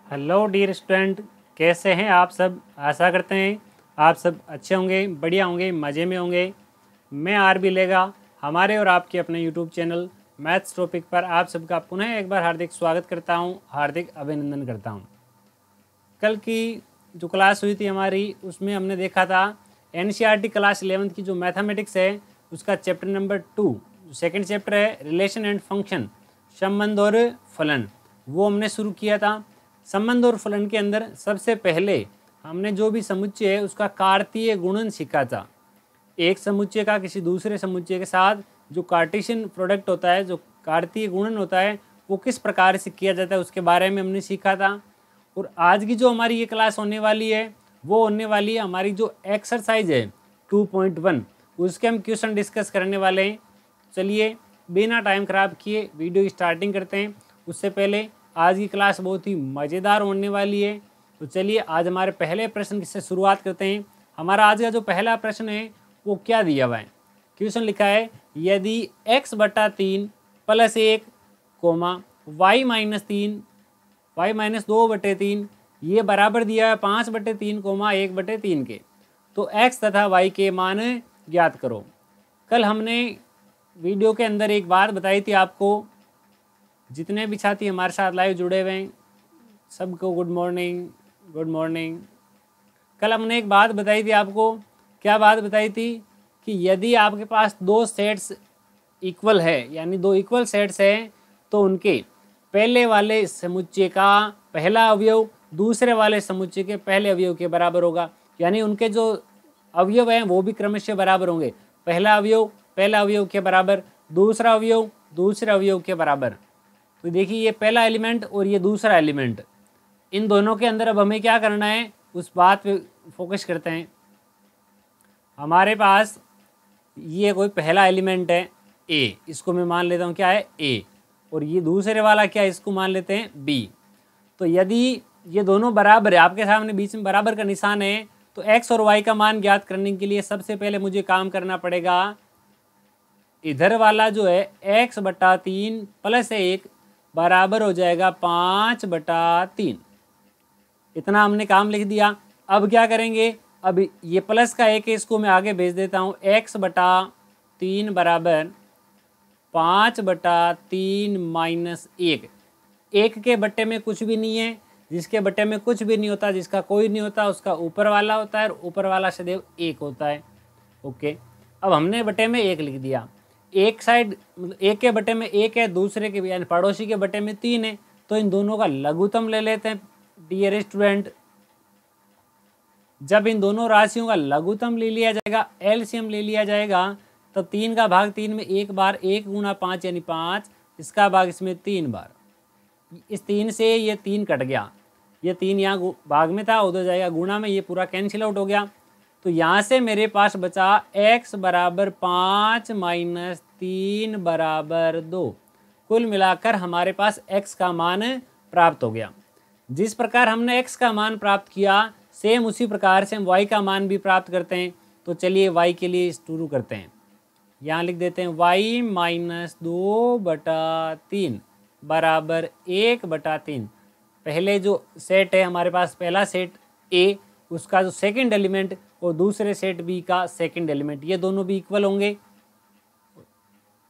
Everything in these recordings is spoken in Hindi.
हेलो डियर स्टूडेंट, कैसे हैं आप सब। आशा करते हैं आप सब अच्छे होंगे, बढ़िया होंगे, मज़े में होंगे। मैं आर.बी. लेगा हमारे और आपके अपने यूट्यूब चैनल मैथ्स टॉपिक पर आप सबका पुनः एक बार हार्दिक स्वागत करता हूं, हार्दिक अभिनंदन करता हूं। कल की जो क्लास हुई थी हमारी, उसमें हमने देखा था एनसीईआरटी क्लास 11th की जो मैथमेटिक्स है उसका चैप्टर नंबर 2 सेकंड चैप्टर है रिलेशन एंड फंक्शन, संबंध और फलन, वो हमने शुरू किया था। संबंध और फलन के अंदर सबसे पहले हमने जो भी समुच्चय है उसका कार्तीय गुणन सीखा था। एक समुच्चय का किसी दूसरे समुच्चय के साथ जो कार्टेशियन प्रोडक्ट होता है, जो कार्तीय गुणन होता है, वो किस प्रकार से किया जाता है उसके बारे में हमने सीखा था। और आज की जो हमारी ये क्लास होने वाली है वो होने वाली है हमारी जो एक्सरसाइज है 2.1, उसके हम क्वेश्चन डिस्कस करने वाले हैं। चलिए बिना टाइम खराब किए वीडियो स्टार्टिंग करते हैं। उससे पहले आज की क्लास बहुत ही मज़ेदार होने वाली है, तो चलिए आज हमारे पहले प्रश्न से शुरुआत करते हैं। हमारा आज का जो पहला प्रश्न है वो क्या दिया हुआ है। क्वेश्चन लिखा है यदि x/3 + 1 y-3 y-2/3 ये बराबर दिया है 5/3 1/3 के, तो x तथा y के मान ज्ञात करो। कल हमने वीडियो के अंदर एक बात बताई थी आपको। जितने भी छात्र हमारे साथ लाइव जुड़े हुए हैं सबको गुड मॉर्निंग, गुड मॉर्निंग। कल हमने एक बात बताई थी आपको। क्या बात बताई थी कि यदि आपके पास दो सेट्स इक्वल है, यानी दो इक्वल सेट्स हैं, तो उनके पहले वाले समुच्चय का पहला अवयव दूसरे वाले समुच्चय के पहले अवयव के बराबर होगा। यानी उनके जो अवयव हैं वो भी क्रमशः बराबर होंगे। पहला अवयव पहला अवयव के बराबर, दूसरा अवयव दूसरे अवयव के बराबर। तो देखिए ये पहला एलिमेंट और ये दूसरा एलिमेंट, इन दोनों के अंदर अब हमें क्या करना है उस बात पे फोकस करते हैं। हमारे पास ये कोई पहला एलिमेंट है ए, इसको मैं मान लेता हूँ क्या है ए, और ये दूसरे वाला क्या है, इसको मान लेते हैं बी। तो यदि ये दोनों बराबर है, आपके सामने बीच में बराबर का निशान है, तो एक्स और वाई का मान ज्ञात करने के लिए सबसे पहले मुझे काम करना पड़ेगा। इधर वाला जो है x/3 + 1 बराबर हो जाएगा 5/3। इतना हमने काम लिख दिया। अब क्या करेंगे, अब ये प्लस का एक है, इसको मैं आगे भेज देता हूँ। x/3 बराबर 5/3 - 1। एक के बट्टे में कुछ भी नहीं है, जिसके बट्टे में कुछ भी नहीं होता, जिसका कोई नहीं होता, उसका ऊपर वाला होता है, और ऊपर वाला सदैव 1 होता है। ओके, अब हमने बट्टे में 1 लिख दिया। एक साइड एक के बटे में 1 है, दूसरे के यानी पड़ोसी के बटे में 3 है, तो इन दोनों का लघुत्तम ले लेते हैं। डियर स्टूडेंट, जब इन दोनों राशियों का लघुत्तम ले लिया जाएगा, एलसीएम ले लिया जाएगा, तो 3 का भाग 3 में एक बार, 1 × 5 यानी 5, इसका भाग इसमें 3 बार। इस 3 से ये 3 कट गया, ये 3 यहाँ भाग में था, उधर जाएगा गुणा में, ये पूरा कैंसिल आउट हो गया। तो यहाँ से मेरे पास बचा x = 5 - 3 = 2। कुल मिलाकर हमारे पास x का मान प्राप्त हो गया। जिस प्रकार हमने x का मान प्राप्त किया, सेम उसी प्रकार से हम y का मान भी प्राप्त करते हैं। तो चलिए y के लिए शुरू करते हैं। यहाँ लिख देते हैं y - 2/3 बराबर 1/3। पहले जो सेट है हमारे पास, पहला सेट A, उसका जो सेकंड एलिमेंट और दूसरे सेट बी का सेकंड एलिमेंट, ये दोनों भी इक्वल होंगे।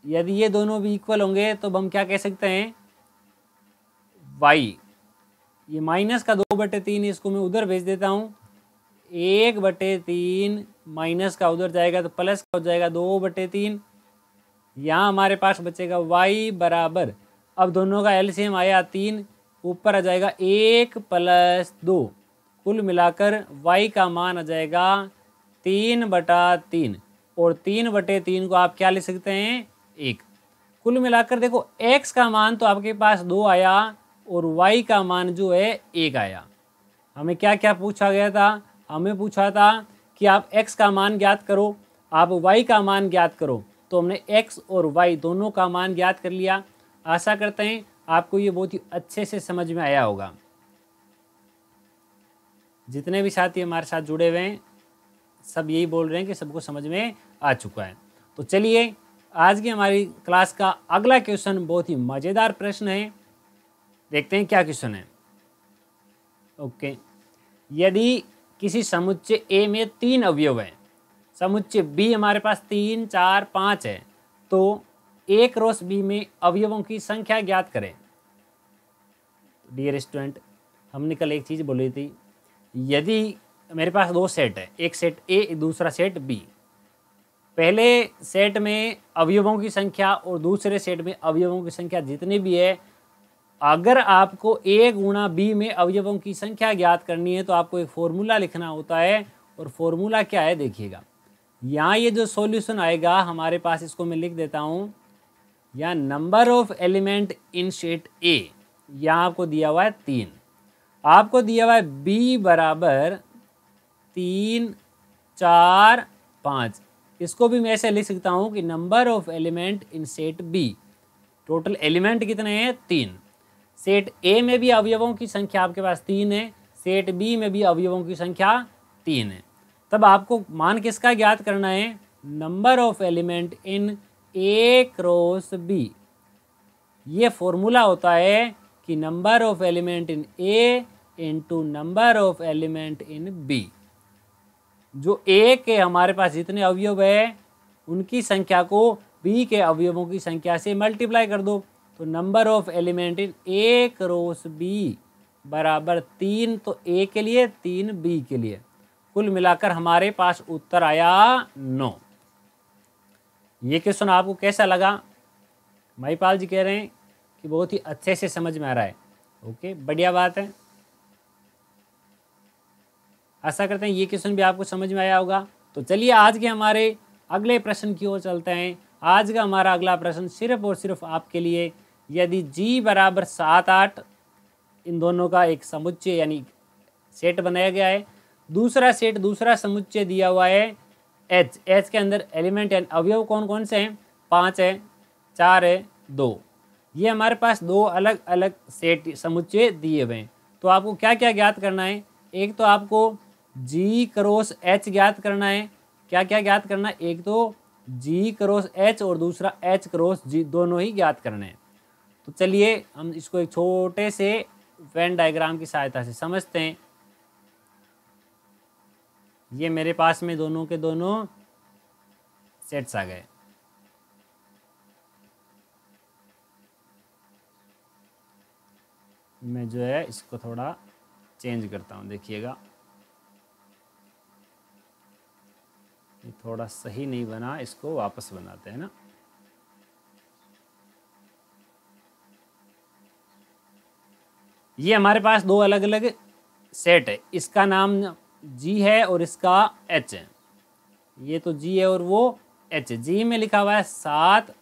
यदि ये दोनों भी इक्वल होंगे तो हम क्या कह सकते हैं, y, ये माइनस का 2/3, इसको मैं उधर भेज देता हूँ। 1/3 माइनस का उधर जाएगा तो प्लस का हो जाएगा 2/3। यहाँ हमारे पास बचेगा y बराबर, अब दोनों का एलसीएम आया 3, ऊपर आ जाएगा 1 + 2। कुल मिलाकर y का मान आ जाएगा 3/3, और 3/3 को आप क्या लिख सकते हैं, 1। कुल मिलाकर देखो x का मान तो आपके पास 2 आया और y का मान जो है 1 आया। हमें क्या क्या पूछा गया था, हमें पूछा था कि आप x का मान ज्ञात करो, आप y का मान ज्ञात करो। तो हमने x और y दोनों का मान ज्ञात कर लिया। आशा करते हैं आपको ये बहुत ही अच्छे से समझ में आया होगा। जितने भी साथी हमारे साथ जुड़े हुए हैं सब यही बोल रहे हैं कि सबको समझ में आ चुका है। तो चलिए आज की हमारी क्लास का अगला क्वेश्चन बहुत ही मज़ेदार प्रश्न है। देखते हैं क्या क्वेश्चन है। ओके, यदि किसी समुच्चय ए में 3 अवयव हैं, समुच्चय बी हमारे पास 3, 4, 5 है, तो ए क्रॉस बी में अवयवों की संख्या ज्ञात करें। डियर स्टूडेंट, हमने कल एक चीज़ बोली थी, यदि मेरे पास 2 सेट है, एक सेट ए दूसरा सेट बी, पहले सेट में अवयवों की संख्या और दूसरे सेट में अवयवों की संख्या जितनी भी है, अगर आपको ए गुणा बी में अवयवों की संख्या ज्ञात करनी है तो आपको एक फॉर्मूला लिखना होता है। और फॉर्मूला क्या है देखिएगा, यहाँ ये जो सॉल्यूशन आएगा हमारे पास, इसको मैं लिख देता हूँ, यहाँ number of element in set ए, यहाँ आपको दिया हुआ है 3, आपको दिया हुआ है बी बराबर 3, 4, 5। इसको भी मैं ऐसे लिख सकता हूँ कि number of element in set B, total element कितने हैं 3। सेट ए में भी अवयवों की संख्या आपके पास 3 है, सेट बी में भी अवयवों की संख्या 3 है। तब आपको मान किसका ज्ञात करना है, number of element in A cross B. ये फॉर्मूला होता है कि number of element in A into number of element in B. जो ए के हमारे पास जितने अवयव है उनकी संख्या को बी के अवयवों की संख्या से मल्टीप्लाई कर दो, तो number of element in A cross B बराबर 3, तो ए के लिए 3 बी के लिए, कुल मिलाकर हमारे पास उत्तर आया 9। ये क्वेश्चन आपको कैसा लगा? महिपाल जी कह रहे हैं कि बहुत ही अच्छे से समझ में आ रहा है। ओके, बढ़िया बात है। आशा करते हैं ये क्वेश्चन भी आपको समझ में आया होगा। तो चलिए आज के हमारे अगले प्रश्न की ओर चलते हैं। आज का हमारा अगला प्रश्न सिर्फ और सिर्फ आपके लिए, यदि g बराबर 7, 8 इन दोनों का एक समुच्चय यानी सेट बनाया गया है, दूसरा सेट दूसरा समुच्चय दिया हुआ है h के अंदर एलिमेंट यानी अवयव कौन कौन से हैं, 5 है, 4 है, 2। ये हमारे पास 2 अलग अलग सेट समुच्चय दिए हुए हैं। तो आपको क्या क्या ज्ञात करना है, एक तो आपको g क्रॉस h ज्ञात करना है। क्या क्या ज्ञात करना है, एक तो g क्रॉस h और दूसरा h क्रॉस g, दोनों ही ज्ञात करने हैं। तो चलिए हम इसको एक छोटे से वेन डायग्राम की सहायता से समझते हैं। ये मेरे पास में दोनों के दोनों सेट्स आ गए। मैं जो है इसको थोड़ा चेंज करता हूँ, देखिएगा ये थोड़ा सही नहीं बना, इसको वापस बनाते हैं ना। ये हमारे पास 2 अलग अलग सेट है, इसका नाम g है और इसका h है। ये तो g है और वो h है। g में लिखा हुआ है 7,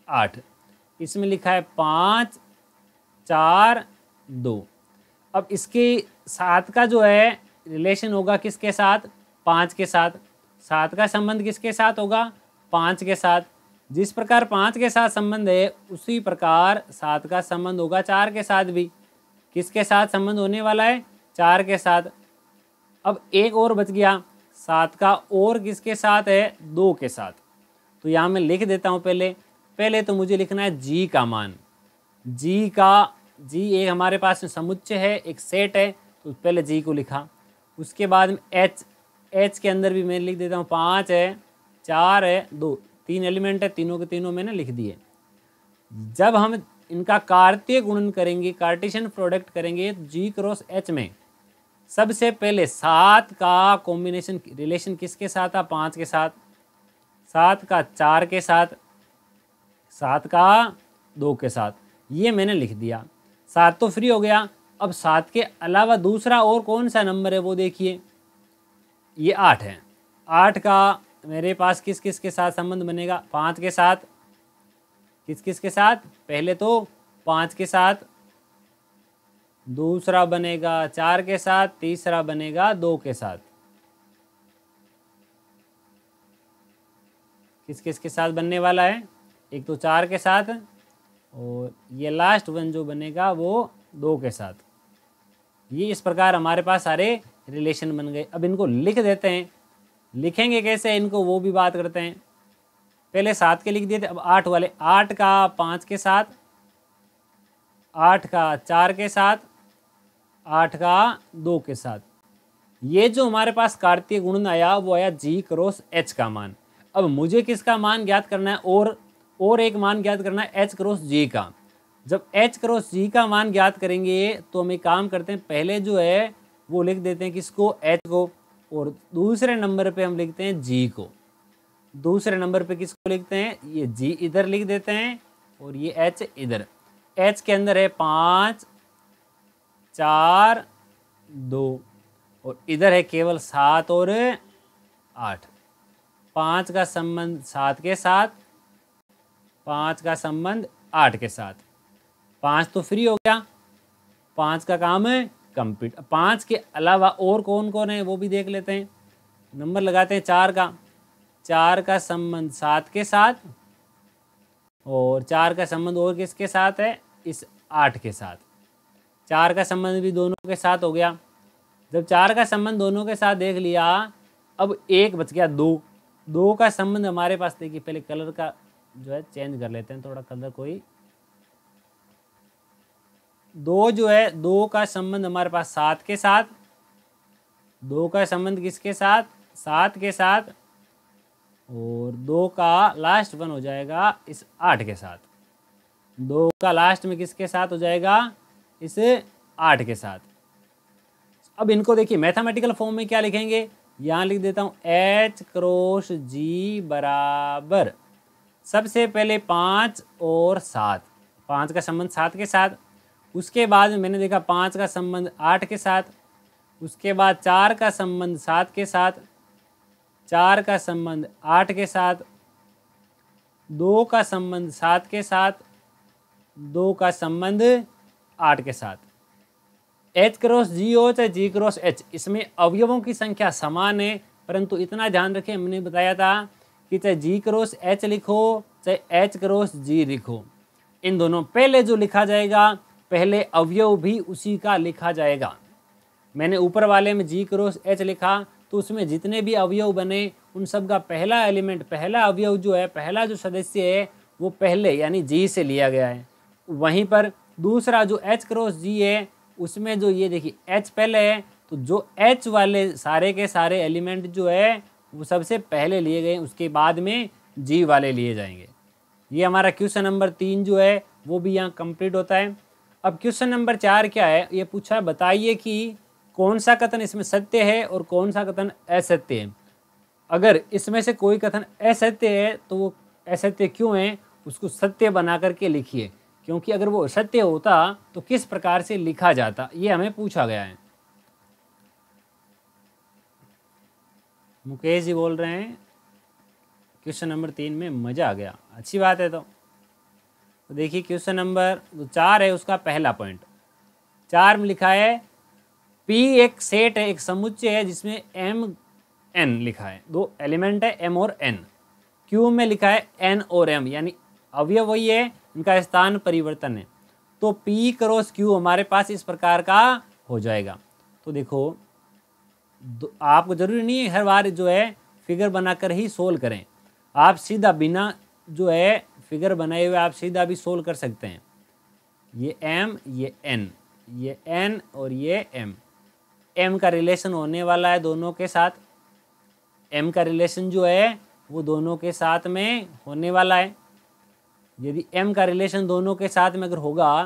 8, इसमें लिखा है 5, 4, 2। अब इसके 7 का जो है रिलेशन होगा किसके साथ, 5 के साथ। 7 का संबंध किसके साथ होगा, 5 के साथ। जिस प्रकार 5 के साथ संबंध है उसी प्रकार 7 का संबंध होगा 4 के साथ भी। किसके साथ संबंध होने वाला है, 4 के साथ। अब एक और बच गया 7 का, और किसके साथ है, 2 के साथ। तो यहाँ मैं लिख देता हूँ। पहले तो मुझे लिखना है g का मान। g एक हमारे पास समुच्चय है, एक सेट है, तो पहले g को लिखा। उसके बाद में h के अंदर भी मैं लिख देता हूँ, 5 है, 4 है, 2, 3 एलिमेंट है, तीनों के तीनों मैंने लिख दिए। जब हम इनका कार्तीय गुणन करेंगे, कार्टेशियन प्रोडक्ट करेंगे, तो g क्रॉस h में सबसे पहले 7 का कॉम्बिनेशन रिलेशन किसके साथ था, 5 के साथ। 7 का 4 के साथ, 7 का 2 के साथ, ये मैंने लिख दिया। 7 तो फ्री हो गया। अब 7 के अलावा दूसरा और कौन सा नंबर है वो देखिए, ये 8 है। 8 का मेरे पास किस किस के साथ संबंध बनेगा, 5 के साथ। किस किस के साथ, पहले तो 5 के साथ, दूसरा बनेगा 4 के साथ, तीसरा बनेगा 2 के साथ। किस किस के साथ बनने वाला है, एक तो 4 के साथ, और ये लास्ट वन जो बनेगा वो 2 के साथ। ये इस प्रकार हमारे पास सारे रिलेशन बन गए। अब इनको लिख देते हैं। लिखेंगे कैसे इनको वो भी बात करते हैं। पहले 7 के लिख दिए थे, अब 8 वाले। 8 का 5 के साथ, 8 का 4 के साथ, 8 का 2 के साथ। ये जो हमारे पास कार्तीय गुणन आया वो आया जी क्रॉस एच का मान। अब मुझे किसका मान ज्ञात करना है, और एक मान ज्ञात करना है एच क्रॉस जी का। जब एच क्रॉस जी का मान ज्ञात करेंगे तो हम एक काम करते हैं, पहले जो है वो लिख देते हैं किसको, एच को, और दूसरे नंबर पे हम लिखते हैं जी को। दूसरे नंबर पे किसको लिखते हैं, ये जी इधर लिख देते हैं और ये एच इधर। एच के अंदर है 5 4 2 और इधर है केवल 7 और 8। 5 का संबंध 7 के साथ, 5 का संबंध 8 के साथ। 5 तो फ्री हो गया, 5 का काम है कंप्लीट। 5 के अलावा और कौन कौन है वो भी देख लेते हैं। नंबर लगाते हैं 4 का संबंध 7 के साथ, और 4 का संबंध और किसके साथ है, इस 8 के साथ। 4 का संबंध भी दोनों के साथ हो गया। जब 4 का संबंध दोनों के साथ देख लिया, अब एक बच गया 2 का संबंध हमारे पास, देखिए पहले कलर का जो है चेंज कर लेते हैं थोड़ा, कलर कोई 2 जो है 2 का संबंध हमारे पास 7 के साथ। 2 का संबंध किसके साथ, 7 के साथ, और 2 का लास्ट वन हो जाएगा इस 8 के साथ। 2 का लास्ट में किसके साथ हो जाएगा, इस 8 के साथ। अब इनको देखिए मैथमेटिकल फॉर्म में क्या लिखेंगे, यहाँ लिख देता हूँ एच क्रॉस जी बराबर, सबसे पहले 5 और 7। 5 का संबंध 7 के साथ, उसके बाद मैंने देखा 5 का संबंध 8 के साथ, उसके बाद 4 का संबंध 7 के साथ, 4 का संबंध 8 के साथ, 2 का संबंध 7 के साथ, 2 का संबंध 8 के साथ। एच क्रॉस जी हो चाहे जी क्रॉस एच, इसमें अवयवों की संख्या समान है, परंतु इतना ध्यान रखें, हमने बताया था कि चाहे जी क्रॉस एच लिखो चाहे एच क्रॉस जी लिखो, इन दोनों पहले जो लिखा जाएगा पहले अवयव भी उसी का लिखा जाएगा। मैंने ऊपर वाले में जी क्रॉस एच लिखा तो उसमें जितने भी अवयव बने उन सब का पहला एलिमेंट, पहला अवयव जो है, पहला जो सदस्य है वो पहले यानी जी से लिया गया है। वहीं पर दूसरा जो एच क्रॉस जी है उसमें जो ये देखिए एच पहले है, तो जो एच वाले सारे के सारे एलिमेंट जो है वो सबसे पहले लिए गए, उसके बाद में जी वाले लिए जाएंगे। ये हमारा क्वेश्चन नंबर 3 जो है वो भी यहाँ कंप्लीट होता है। अब क्वेश्चन नंबर 4 क्या है, ये पूछा है बताइए कि कौन सा कथन इसमें सत्य है और कौन सा कथन असत्य है। अगर इसमें से कोई कथन असत्य है तो वो असत्य क्यों है, उसको सत्य बना करके लिखिए, क्योंकि अगर वो सत्य होता तो किस प्रकार से लिखा जाता, ये हमें पूछा गया है। मुकेश जी बोल रहे हैं क्वेश्चन नंबर 3 में मजा आ गया, अच्छी बात है। तो देखिए क्वेश्चन नंबर 4 है, उसका पहला पॉइंट 4 में लिखा है P एक सेट है, एक समुच्चय है जिसमें M N लिखा है, 2 एलिमेंट है M और N। Q में लिखा है N और M, यानी अवयव वही है, इनका स्थान परिवर्तन है। तो P क्रॉस Q हमारे पास इस प्रकार का हो जाएगा। तो देखो आपको जरूरी नहीं है हर बार जो है फिगर बनाकर ही सोल्व करें, आप सीधा बिना जो है फिगर बनाए हुए आप सीधा भी सोल्व कर सकते हैं। ये M, ये N, ये N और ये M। M का रिलेशन होने वाला है दोनों के साथ, M का रिलेशन जो है वो दोनों के साथ में होने वाला है। यदि M का रिलेशन दोनों के साथ में अगर होगा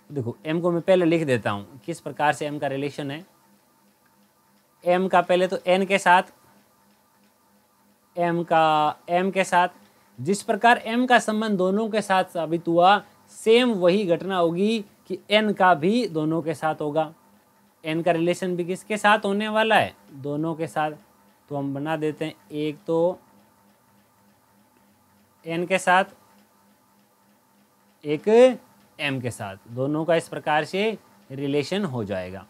तो देखो M को मैं पहले लिख देता हूँ किस प्रकार से M का रिलेशन है। M का पहले तो N के साथ, M का M के साथ, जिस प्रकार M का संबंध दोनों के साथ साबित हुआ सेम वही घटना होगी कि N का भी दोनों के साथ होगा। N का रिलेशन भी किसके साथ होने वाला है, दोनों के साथ। तो हम बना देते हैं, एक तो N के साथ, एक M के साथ, दोनों का इस प्रकार से रिलेशन हो जाएगा।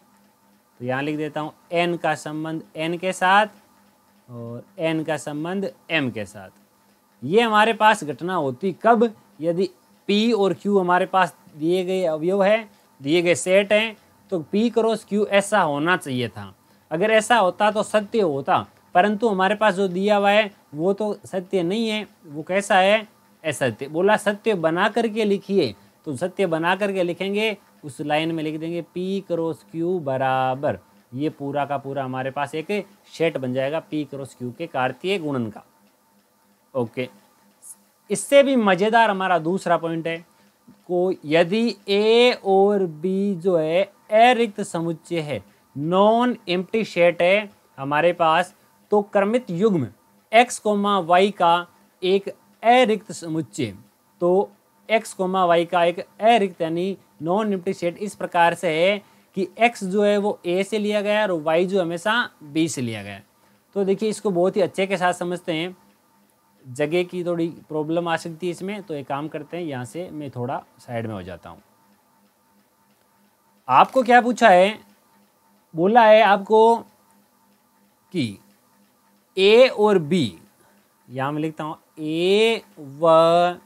तो यहाँ लिख देता हूँ N का संबंध N के साथ और N का संबंध M के साथ। ये हमारे पास घटना होती कब, यदि P और Q हमारे पास दिए गए अवयव है, दिए गए सेट हैं, तो P क्रॉस Q ऐसा होना चाहिए था। अगर ऐसा होता तो सत्य होता, परंतु हमारे पास जो दिया हुआ है वो तो सत्य नहीं है। वो कैसा है, असत्य। बोला सत्य बना करके लिखिए, तो सत्य बना करके लिखेंगे उस लाइन में लिख देंगे P क्रॉस Q बराबर, ये पूरा का पूरा हमारे पास एक सेट बन जाएगा P क्रॉस Q के कार्तीय गुणन का। ओके, इससे भी मज़ेदार हमारा दूसरा पॉइंट है, को यदि A और B जो है अरिक्त समुच्चय है, नॉन एम्प्टी सेट है हमारे पास, तो क्रमित युग्म x, y का एक अरिक्त समुच्चय, तो x, y का एक अरिक्त यानी नॉन एम्प्टी सेट इस प्रकार से है कि x जो है वो A से लिया गया है और y जो हमेशा B से लिया गया है। तो देखिए इसको बहुत ही अच्छे के साथ समझते हैं, जगह की थोड़ी प्रॉब्लम आ सकती है इसमें, तो एक काम करते हैं, यहाँ से मैं थोड़ा साइड में हो जाता हूँ। आपको क्या पूछा है, बोला है आपको कि A और B, यहाँ मैं लिखता हूँ A व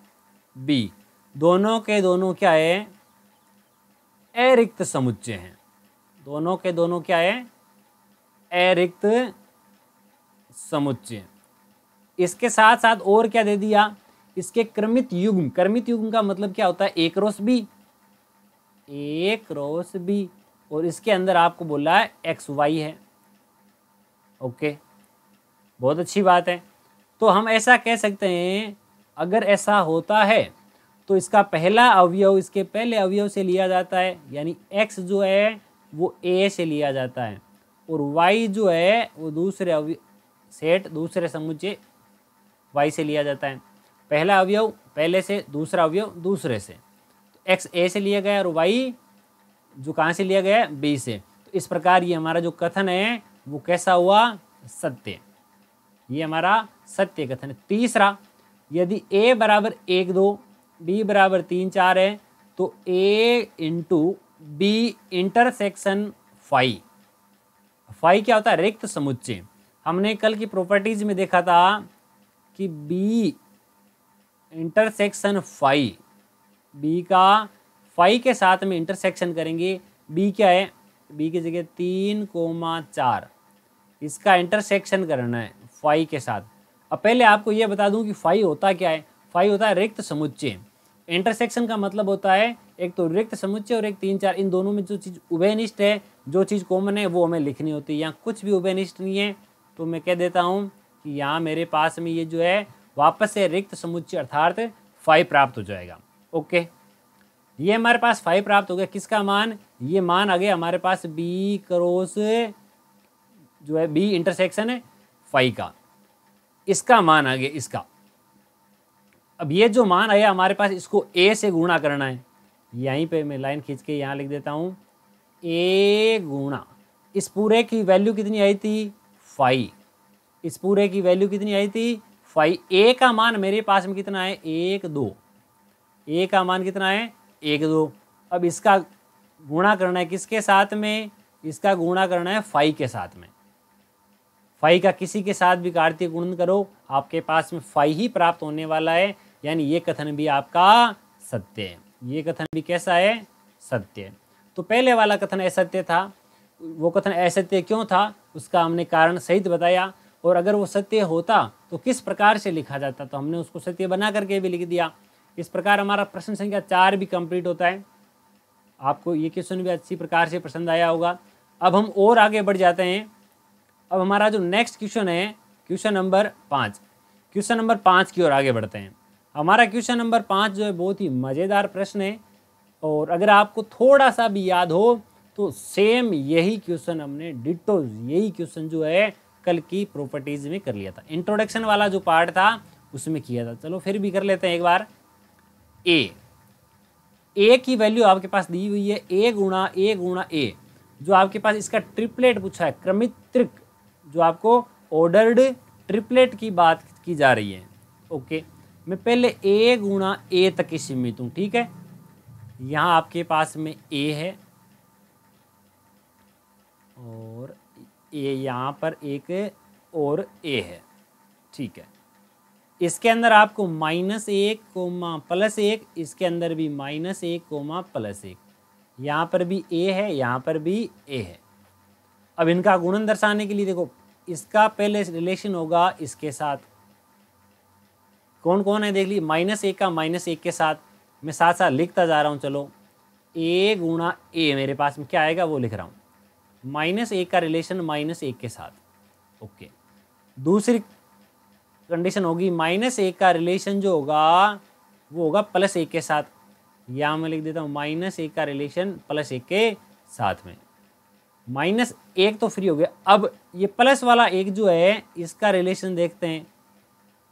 B दोनों के दोनों क्या है, अरिक्त समुच्चय हैं। दोनों के दोनों क्या है, अरिक्त समुच्चय। इसके साथ साथ और क्या दे दिया, इसके क्रमित युग्म, क्रमित युग्म का मतलब क्या होता है, A cross B, A cross B, और इसके अंदर आपको बोला है एक्स वाई है। ओके, बहुत अच्छी बात है। तो हम ऐसा कह सकते हैं, अगर ऐसा होता है तो इसका पहला अवयव इसके पहले अवयव से लिया जाता है, यानी x जो है वो A से लिया जाता है, और y जो है वो दूसरे सेट दूसरे समुच्चय y से लिया जाता है। पहला अवयव पहले से, दूसरा अवयव दूसरे से, तो x A से लिया गया और y जो कहाँ से लिया गया है, B से। तो इस प्रकार ये हमारा जो कथन है वो कैसा हुआ, सत्य। ये हमारा सत्य कथन है। तीसरा, यदि A बराबर 1 2 B बराबर 3 4 है, तो A into B intersection phi. Phi क्या होता है, रिक्त समुच्चय। हमने कल की प्रॉपर्टीज में देखा था कि B इंटरसेक्शन फाई, B का फाई के साथ में इंटरसेक्शन करेंगे। B क्या है, B की जगह 3,4, इसका इंटरसेक्शन करना है फाई के साथ। अब पहले आपको यह बता दूं कि फाई होता क्या है। फाई होता है रिक्त समुच्चय। इंटरसेक्शन का मतलब होता है एक तो रिक्त समुच्चय और एक 3 4, इन दोनों में जो चीज़ उभयनिष्ठ है, जो चीज़ कॉमन है वो हमें लिखनी होती है। यहाँ कुछ भी उभयनिष्ठ नहीं है, तो मैं कह देता हूँ कि यहाँ मेरे पास में ये जो है वापस से रिक्त समुच्चय अर्थात फाई प्राप्त हो जाएगा। ओके, ये हमारे पास फाई प्राप्त हो गया। किसका मान, ये मान आ गया हमारे पास B क्रॉस जो है B इंटरसेक्शन है फाई का, इसका मान आ गया इसका। अब ये जो मान आया हमारे पास, इसको A से गुणा करना है। यहीं पे मैं लाइन खींच के यहाँ लिख देता हूँ, A गुणा इस पूरे की वैल्यू कितनी आई थी, फाई। इस पूरे की वैल्यू कितनी आई थी, फाई। A का मान मेरे पास में कितना है, 1 2। A का मान कितना है, 1 2। अब इसका गुणा करना है किसके साथ में, इसका गुणा करना है फाई के साथ में। फाई का किसी के साथ भी कार्तीय गुणन करो, आपके पास में फाई ही प्राप्त होने वाला है। यानी ये कथन भी आपका सत्य है। ये कथन भी कैसा है, सत्य है। तो पहले वाला कथन असत्य था, वो कथन असत्य क्यों था उसका हमने कारण सहित बताया, और अगर वो सत्य होता तो किस प्रकार से लिखा जाता, तो हमने उसको सत्य बना करके भी लिख दिया। इस प्रकार हमारा प्रश्न संख्या 4 भी कंप्लीट होता है। आपको ये क्वेश्चन भी अच्छी प्रकार से पसंद आया होगा। अब हम और आगे बढ़ जाते हैं। अब हमारा जो नेक्स्ट क्वेश्चन है, क्वेश्चन नंबर 5, क्वेश्चन नंबर 5 की ओर आगे बढ़ते हैं। हमारा क्वेश्चन नंबर 5 जो है बहुत ही मज़ेदार प्रश्न है, और अगर आपको थोड़ा सा भी याद हो तो सेम यही क्वेश्चन हमने डिटो यही क्वेश्चन जो है कल की प्रॉपर्टीज में कर लिया था। इंट्रोडक्शन वाला जो पार्ट था उसमें किया था। चलो फिर भी कर लेते हैं एक बार। ए की वैल्यू आपके पास दी हुई है, ए गुणा ए, जो आपके पास इसका ट्रिपलेट पूछा है, क्रमित त्रिक, जो आपको ऑर्डर्ड ट्रिपलेट की बात की जा रही है। ओके, मैं पहले ए गुणा ए तक ही सीमित हूँ, ठीक है। यहाँ आपके पास में ए है और ए यहाँ पर एक और ए है, ठीक है। इसके अंदर आपको -1, +1, इसके अंदर भी -1, +1, यहाँ पर भी ए है, यहाँ पर भी ए है। अब इनका गुणन दर्शाने के लिए देखो, इसका पहले रिलेशन होगा इसके साथ। कौन कौन है देख लीजिए, -1 का -1 के साथ। मैं साथ साथ लिखता जा रहा हूँ। चलो, ए गुणा ए मेरे पास में क्या आएगा वो लिख रहा हूँ, -1 का रिलेशन -1 के साथ। ओके, दूसरी कंडीशन होगी -1 का रिलेशन जो होगा वो होगा +1 के साथ। यहाँ मैं लिख देता हूँ -1 का रिलेशन +1 के साथ में। -1 तो फ्री हो गया। अब ये प्लस वाला 1 जो है इसका रिलेशन देखते हैं,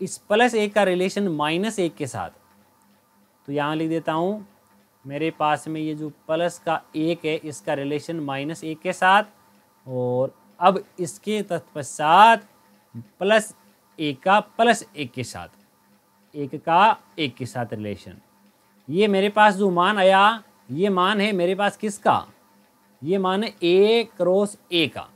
इस +1 का रिलेशन -1 के साथ। तो यहाँ लिख देता हूँ मेरे पास में ये जो प्लस का 1 है इसका रिलेशन -1 के साथ, और अब इसके तत्पश्चात +1 का +1 के साथ, 1 का 1 के साथ रिलेशन। ये मेरे पास जो मान आया ये मान है मेरे पास किसका, ये मान है A क्रॉस A का,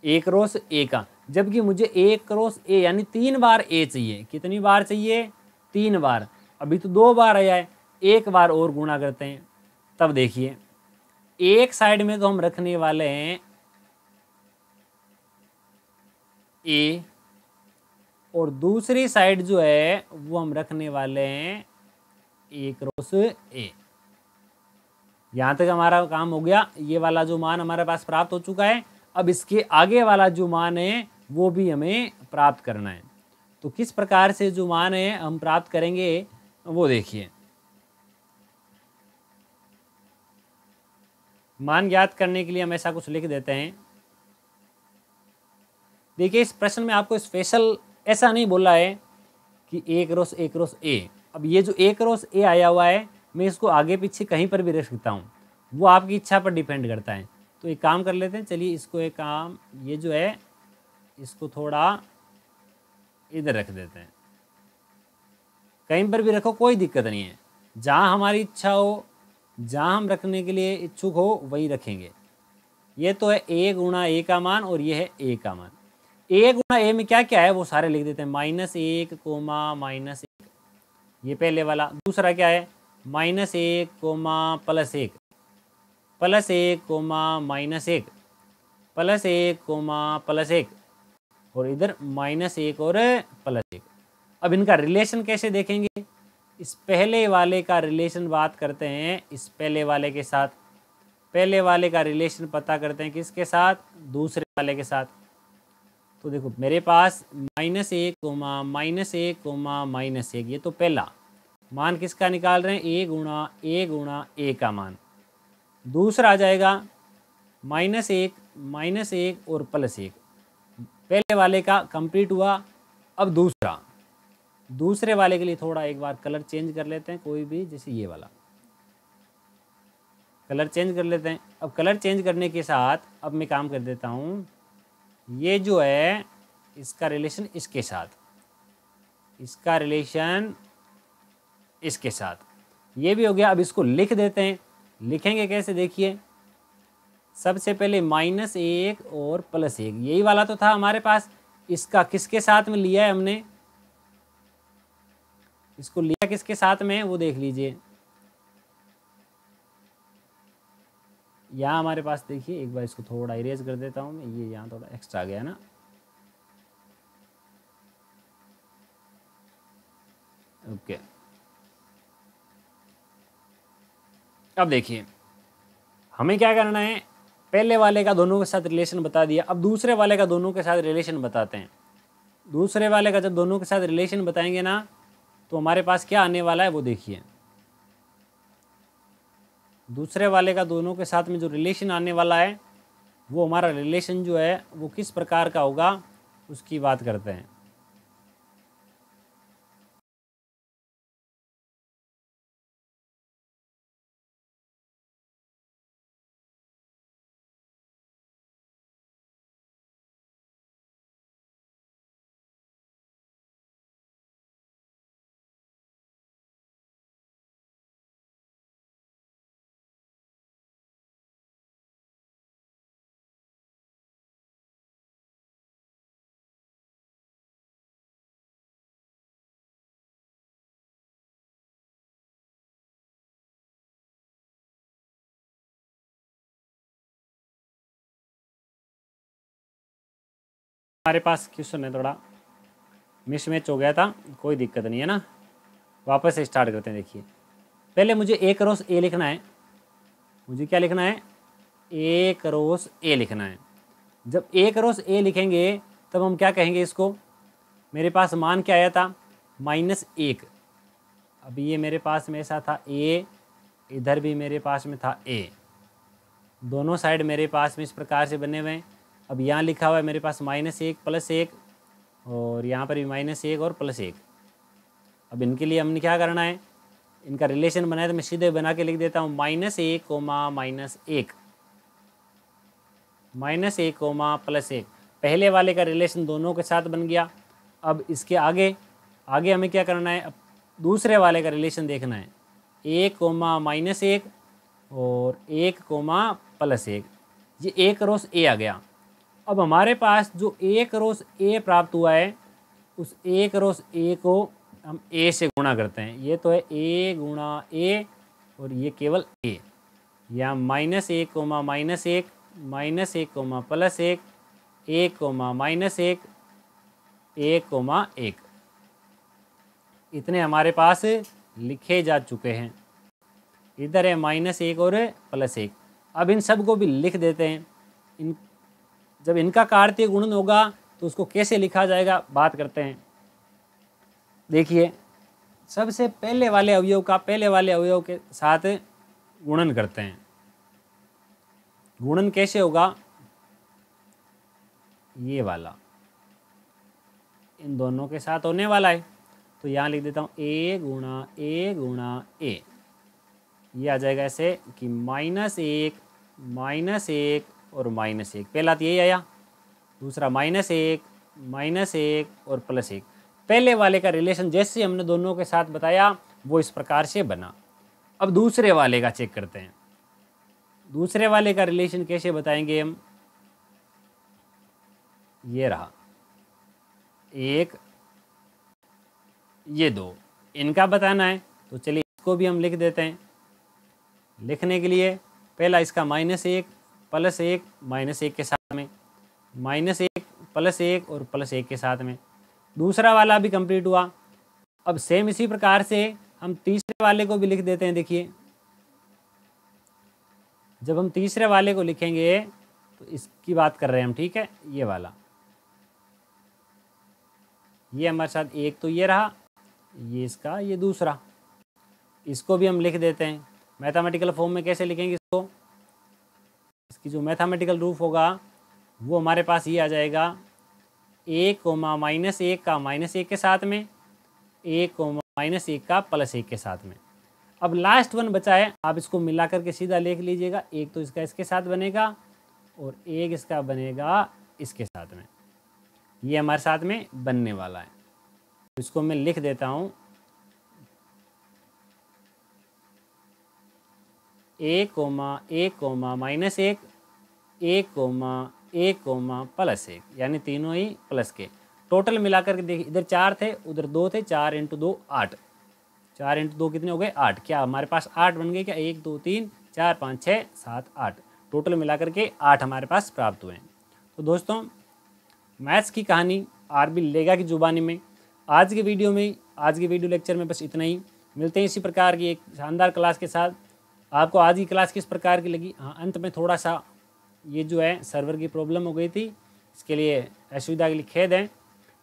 A क्रॉस A का। जबकि मुझे A क्रॉस A यानी 3 बार A चाहिए। कितनी बार चाहिए, 3 बार। अभी तो 2 बार आया है, 1 बार और गुणा करते हैं। तब देखिए एक साइड में तो हम रखने वाले हैं A, और दूसरी साइड जो है वो हम रखने वाले हैं A क्रॉस A। यहाँ तक हमारा काम हो गया। ये वाला जो मान हमारे पास प्राप्त हो चुका है। अब इसके आगे वाला जो मान है वो भी हमें प्राप्त करना है। तो किस प्रकार से जो मान है हम प्राप्त करेंगे वो देखिए। मान ज्ञात करने के लिए हम ऐसा कुछ लिख देते हैं। देखिए इस प्रश्न में आपको स्पेशल ऐसा नहीं बोला है कि A क्रॉस A। अब ये जो A क्रॉस A आया हुआ है मैं इसको आगे पीछे कहीं पर भी रख सकता हूँ, वो आपकी इच्छा पर डिपेंड करता है। तो एक काम कर लेते हैं, चलिए इसको एक काम ये जो है इसको थोड़ा इधर रख देते हैं। कहीं पर भी रखो कोई दिक्कत नहीं है, जहाँ हमारी इच्छा हो, जहाँ हम रखने के लिए इच्छुक हो वही रखेंगे। ये तो है A गुणा A का मान और ये है A का मान। A गुणा A में क्या क्या है वो सारे लिख देते हैं, -1, -1, ये पहले वाला। दूसरा क्या है -1, +1, +1, -1, +1, +1, और इधर -1 और +1। अब इनका रिलेशन कैसे देखेंगे, इस पहले वाले का रिलेशन बात करते हैं इस पहले वाले के साथ, पहले वाले का रिलेशन पता करते हैं किसके साथ, दूसरे वाले के साथ। तो देखो मेरे पास -1, -1, ये तो पहला मान किसका निकाल रहे हैं, A गुणा A का मान। दूसरा आ जाएगा -1, और +1, पहले वाले का कंप्लीट हुआ। अब दूसरे वाले के लिए थोड़ा एक बार कलर चेंज कर लेते हैं, कोई भी, जैसे ये वाला कलर चेंज कर लेते हैं। अब कलर चेंज करने के साथ अब मैं काम कर देता हूँ, ये जो है इसका रिलेशन इसके साथ, इसका रिलेशन इसके साथ, ये भी हो गया। अब इसको लिख देते हैं। लिखेंगे कैसे देखिए, सबसे पहले -1 और +1, यही वाला तो था हमारे पास। इसका किसके साथ में लिया है हमने, इसको लिया किसके साथ में वो देख लीजिए। यहाँ हमारे पास देखिए, एक बार इसको थोड़ा इरेज कर देता हूँ मैं, ये यहाँ थोड़ा एक्स्ट्रा आ गया ना। ओके, अब देखिए हमें क्या करना है, पहले वाले का दोनों के साथ रिलेशन बता दिया। अब दूसरे वाले का दोनों के साथ रिलेशन बताते हैं। दूसरे वाले का जब दोनों के साथ रिलेशन बताएंगे ना तो हमारे पास क्या आने वाला है वो देखिए। दूसरे वाले का दोनों के साथ में जो रिलेशन आने वाला है वो हमारा रिलेशन जो है वो किस प्रकार का होगा उसकी बात करते हैं। हमारे पास क्वेश्चन है थोड़ा मिसमैच हो गया था, कोई दिक्कत नहीं है ना। वापस से स्टार्ट करते हैं। देखिए पहले मुझे A क्रॉस A लिखना है। मुझे क्या लिखना है, ए क्रॉस ए लिखना है। जब ए क्रॉस ए लिखेंगे तब हम क्या कहेंगे इसको, मेरे पास मान क्या आया था -1। अब ये मेरे पास में ऐसा था ए, इधर भी मेरे पास में था ए, दोनों साइड मेरे पास में इस प्रकार से बने हुए हैं। अब यहाँ लिखा हुआ है मेरे पास -1 +1 और यहाँ पर भी -1 और +1। अब इनके लिए हमने क्या करना है, इनका रिलेशन बनाया तो मैं सीधे बना के लिख देता हूँ -1, -1, -1, +1। पहले वाले का रिलेशन दोनों के साथ बन गया। अब इसके आगे हमें क्या करना है, अब दूसरे वाले का रिलेशन देखना है, 1, -1 और 1, +1। ये ए क्रॉस ए आ गया। अब हमारे पास जो ए क्रॉस ए प्राप्त हुआ है उस ए क्रॉस ए को हम ए से गुणा करते हैं। ये तो है ए गुणा ए और ये केवल ए, या -1, -1, -1, +1, 1, -1, 1, 1। इतने हमारे पास लिखे जा चुके हैं। इधर है -1 और +1। अब इन सब को भी लिख देते हैं। जब इनका कार्तीय गुणन होगा तो उसको कैसे लिखा जाएगा बात करते हैं। देखिए, सबसे पहले वाले अवयव के साथ गुणन करते हैं। गुणन कैसे होगा, ये वाला इन दोनों के साथ होने वाला है, तो यहाँ लिख देता हूँ ए गुणा ए। ये आ जाएगा ऐसे कि -1, -1 और -1। पहला तो यही आया, दूसरा -1, -1 और +1। पहले वाले का रिलेशन जैसे हमने दोनों के साथ बताया वो इस प्रकार से बना। अब दूसरे वाले का चेक करते हैं। दूसरे वाले का रिलेशन कैसे बताएंगे हम, ये रहा 1, ये 2, इनका बताना है तो चलिए इसको भी हम लिख देते हैं। लिखने के लिए पहला इसका -1, +1, -1 के साथ में, -1, +1 और +1 के साथ में। दूसरा वाला भी कंप्लीट हुआ। अब सेम इसी प्रकार से हम तीसरे वाले को भी लिख देते हैं। देखिए, जब हम तीसरे वाले को लिखेंगे तो इसकी बात कर रहे हैं हम, ठीक है। ये वाला, ये हमारे साथ एक तो ये रहा, ये इसका, ये दूसरा, इसको भी हम लिख देते हैं। मैथमेटिकल फॉर्म में कैसे लिखेंगे इसको, इसकी जो मैथमेटिकल रूप होगा वो हमारे पास ये आ जाएगा 1, -1 का -1 के साथ में, 1, -1 का +1 के साथ में। अब लास्ट वन बचा है, आप इसको मिला करके सीधा लिख लीजिएगा। एक तो इसका इसके साथ बनेगा और एक इसका बनेगा इसके साथ में। ये हमारे साथ में बनने वाला है, तो इसको मैं लिख देता हूँ 1, -1, -1, +1, यानी तीनों ही प्लस के। टोटल मिलाकर के देखिए, इधर 4 थे, उधर 2 थे, 4 × 2 8, 4 × 2 कितने हो गए 8। क्या हमारे पास 8 बन गए क्या, 1, 2, 3, 4, 5, 6, 7, 8, टोटल मिलाकर के 8 हमारे पास प्राप्त हुए हैं। तो दोस्तों, मैथ्स की कहानी आरबी लेगा की जुबानी में आज के वीडियो लेक्चर में बस इतना ही। मिलते हैं इसी प्रकार की एक शानदार क्लास के साथ। आपको आज की क्लास किस प्रकार की लगी, हाँ अंत में थोड़ा सा ये जो है सर्वर की प्रॉब्लम हो गई थी, इसके लिए असुविधा के लिए खेद है।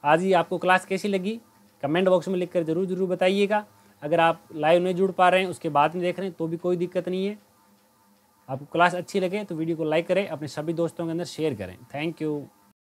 आज ही आपको क्लास कैसी लगी कमेंट बॉक्स में लिखकर ज़रूर बताइएगा। अगर आप लाइव नहीं जुड़ पा रहे हैं, उसके बाद में देख रहे हैं, तो भी कोई दिक्कत नहीं है। आपको क्लास अच्छी लगे तो वीडियो को लाइक करें, अपने सभी दोस्तों के अंदर शेयर करें। Thank you.